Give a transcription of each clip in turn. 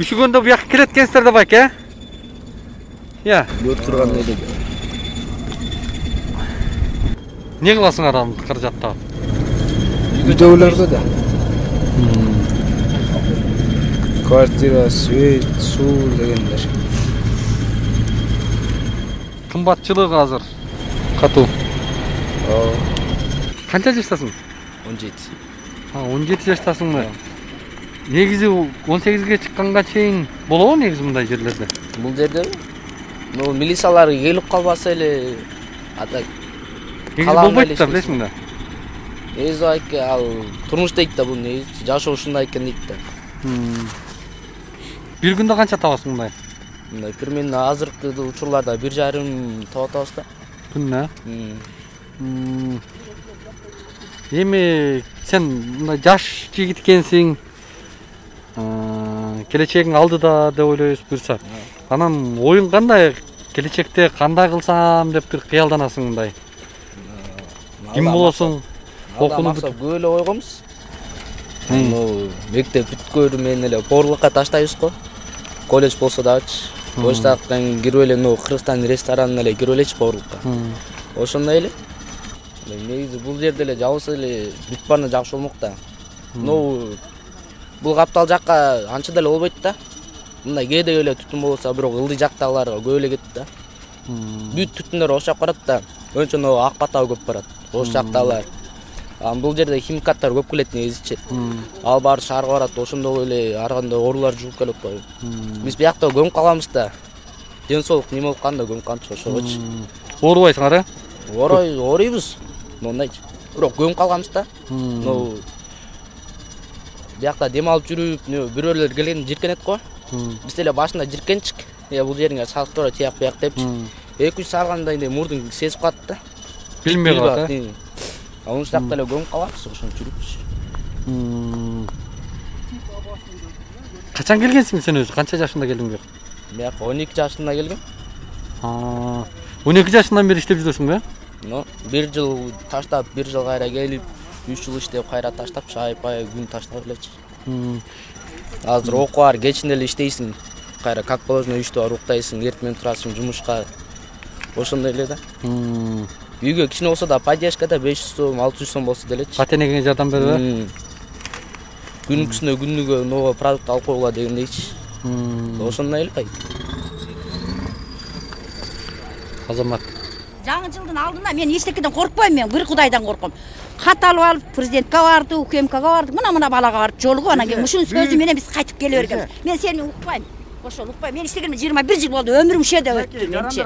Üşügөндө буяка келет экенсиздер да байке, Я. Өрт турган эле. Не кыласыңар аны каражатта? Үйдөгүлөргө да. Квартира, свет, суу дегендер. Кымбатчылык азыр катуу. Канча жаштасың? 17. 17 жаштасыңбы? Негизи 18ге чыкканга чейин болобу негизи мындай жерлерде? Бул жерде милициялар келип калбаса эле ата болбойт да, билесиң да. Негизи айке ал турмуш дейт да, бул негизи жашоо ушундай экен дейт да. Бир күндө канча табасың мындай? Мындай примерно азыркы учурларда 1,5 таап атабыз да. Күнүнө? Эми сен мындай жаш жигит экенсиң, келечегиң алдыда деп ойлойбуз буюрса. Анан оюң кандай? Келечекте кандай кылсам деп бир кыялданасың мындай. Ким болосуң? Окууну көп эле ойгомуз. Мектеп бүткөрү менен эле порлукка таштайбыз го. Колледж болсо дагычы. Оштактан кирип эле Кыргызстан ресторанына эле кирип элечи порлукка. Ошондой эле. Негизи бул жерде эле жабылса эле бүт барына жакшы болмок да. Бул каптал жакка анча деле болбойт да. Мындай кээде эле түтүн болсо, бирок ылдый жактагыларга көп эле кетти да. Бүт түтүндөр ошо жака барат да. Өнчө ак бата көп барат. Ошо жактагылар. Бул жерде химикаттар көп келет негизичи. Ал баары шаарга барат, ошондой эле ар кандай оорулар жугуп келет го. Биз биякта көмүп калабыз да. Ден соолук неме болуп калганда көмүп калчу ошогочу. Оорубайсыңар, э? Оорубуз. Мондайчы. Бирок көмүп калганбыз да. Биякта дем алып жүрүп, бирөөлөр келген жиркенет го. Биз эле башында жиркенчик. Бул жериңе салыктора тияк буяк депчи. 2-3 саргандай мурдун сезип калат да. Билмей калат, э? Ошол жакта эле көмүп калабыз, ошону жүрүпчү. Качан келгенсиң сен өзү? Канча жашында келдиң бияка? Бияка 12 жашында келгем. 12 жашынан бери иштеп жүрөсүңбү? 1 жыл таштап, 1 жыл кайра келип, 3 жыл иштеп кайра таштап, шайпай күн таштап элечи. Азыр окуу бар, кечинде эле иштейсиң. Кайра как положено үйдө барып уктайсың, эртең менен турасың жумушка. Ошондой эле да. Үйгө кичине болсо да поддержкада 500 сом, 600 сом болсо делечи. Ата-энеңе жардам берип, күнүгүсүнө күнүгө новый продукт алып койгула дегендейчи. Ошондой эле. Азамат. Жаңы жылдын алдында мен эчтекеден коркпойм, мен бир Кудайдан корком. Кат алып алып президентке барды, УКМКга барды, мына балага барып жолугуп, анан кийин ушунун сөзү менен биз кайтып келе бергенбиз. Мен сени укпайм. Ошол укпайм. Мен иштегеnim 21 жыл болду, ömүрүм ушерде өттү менчи.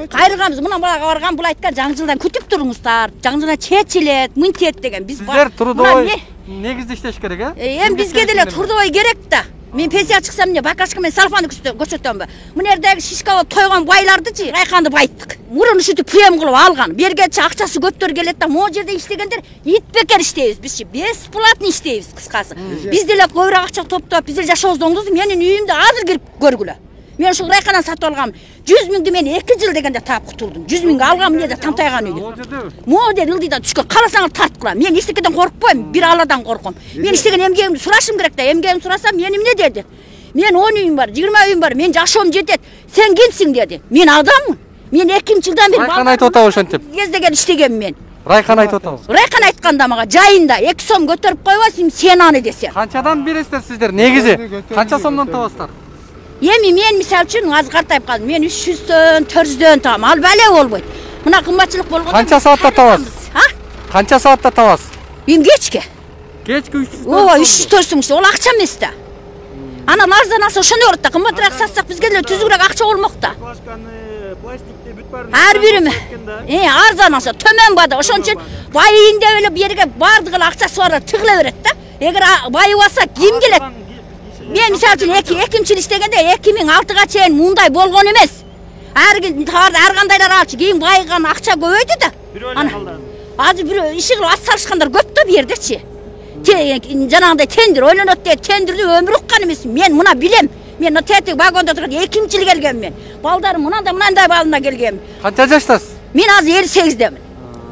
Кайрылганбыз, мына балага барган, бул айткан жаңы жылдан күтүп туруңуздар. Жаңы жылдан чечилет, мынтет деген. Биз сиздер трудовой негизде иштеш керек, э? Эми бизге деле трудовой керек да. Мен пенсия чыксам эмне, бакашка менен салфаны көрсөтөмбү? Мына жердеги шишка болуп тойгон байлардычы кайканды байттык. Мурун ушинтип прем кылып алган. Бергенчи акчасы көптөр келет да, могу жерде иштегендер итбекер иштейбиз. Бизчи бесплатно иштейбиз, кыскасы. Биз деле көбүрөөк акча топтоп, биз жашообузду оңдоздук. Менин үйүмдө азыр кирип көргүлө. Мен ушул райканан сатып алгам. 100 миңди мен 2 жыл дегенде таап кутулдум. 100 миңге алгам эмне тамтайган үйдү. Могу жер ылдыйдан түшкөн. Каласаңар тарткыла. Мен эчтекеден коркпойм, бир Алладан корком. Мен иштеген эмгегимди сурашым керек да. Эмгегимди сурасам, мен эмне деди? Мен 10 үйүм бар, 20 үйүм бар. Мен жашоом жетет. Сен кимсиң деди. Мен адаммын. Мен 2 жылдан бери Райкан айтып атабы ошентип. Кездеген иштегем мен. Райкан айтып атабы. Райкан айтканда мага жайында 2 сом көтөрүп койбосуң, сен аны десең. Канчадан бересиздер сиздер? Негизи канча сомдон табасыздар? Эми мен мисалы үчүн азыр картайып калдым. Мен 300дөн, 400дөн табам. Ал бале болбойт. Мына кымбатчылык болгондо канча саатта табасыз? Канча саатта табасыз? Эми кечке. Кечке 300. Ооба, 300 сом, ол акча эмес да. Анан арзан алса ошондой болот да. Кымбатыраак сатсак бизге деле түзүгүрөөк акча болмок да. Ар бирим арзан алса төмөн бада. Ошон үчүн байыйын деп эле бу жерге бардыгы эле акчасы бар тыгыла берет да. Эгер байып алса ким келет? Мен мисалы үчүн 2 жыл иштегенде 2006га чейин мындай болгон эмес. Ар кандайлар алчу, кийин байыган акча көбөйдү да. Азыр бирөө иши кылып ат салышкандар көп да бу жердечи. Жанагындай тендер ойлонот дейт, тендерди өмүр уккан эмес. Мен мына билем. Мен тетик вагондо турган 2 жыл келгем мен. Балдарым мындай балында келгем. Канча жаштасыз? Мен азыр 58демин.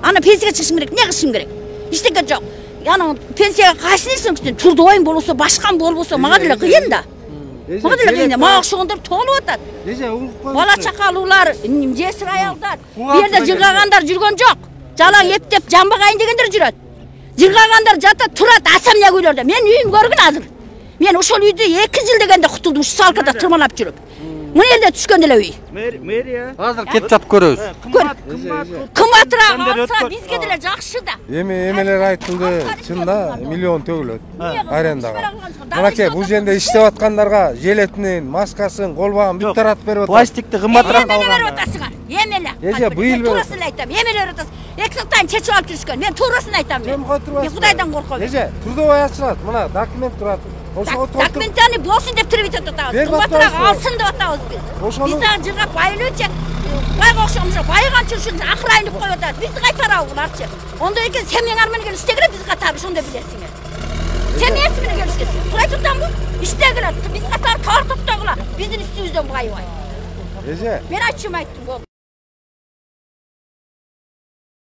Аны пенсияга чыгышым керек, не кылышым керек? Иштеген жок. Аны пенсияга кайсын элсең күтүн, трудовой болбосо, башкан болбосо, мага деле кыйын да. Мага деле кийинде мага окшогондор толуп атат. Эже угуп коюңузчу. Бала чакалуулар, жесир аялдар, бу жерде жыргагандар жүргөн жок. Жалаң эптеп жамбагайын дегендер жүрөт. Жыргагандар жатат, турат асамняк үйлөрдө. Мен үйүм көргүн азыр. Мен ошол үйдү 2 жыл дегенде кутулдум, ушу салкада тырмалап жүрүп. Мына жерде түшкөн эле үй. Мэрия. Азыр кетип жатып көрөбүз. Кымбатыраак алса бизге деле жакшы да. Эмелер айтылды, чында миллион төгүлөт арендага. Мынакей бул жерде иштеп аткандарга жилетинин, маскасын, колбагын бүт таратып берип атат. Пластикти кымбатыраак Эмеле берип атасыңар. Эмеле. Эже, быйыл туурасын айтам. Эмеле берип атасың. 2 сыктан чечип алып жүрүшкөн. Мен туурасын айтам. Мен Кудайдан корком. Эже, трудовой ачылат. Мына документ турат. Ошого толтуруп. Документтани болсун деп тирип атабыз. Кымбатыраак алсын деп атабыз биз. Бизден жыргап байлычы. Байга окшогон байган чүршүн акырайынып коюп атат. Бизди кайтарабы буларчы. Ондой экен сен меңар менен келип иштегиле биз катары ошондой билесиңер. Сен эмнеси менен келип иштесиң? Турай туртамбы? Иштегиле. Биз катары тартып тагыла. Биздин үстүбүздөн байыбай. Эже. Мен айтчым айттым.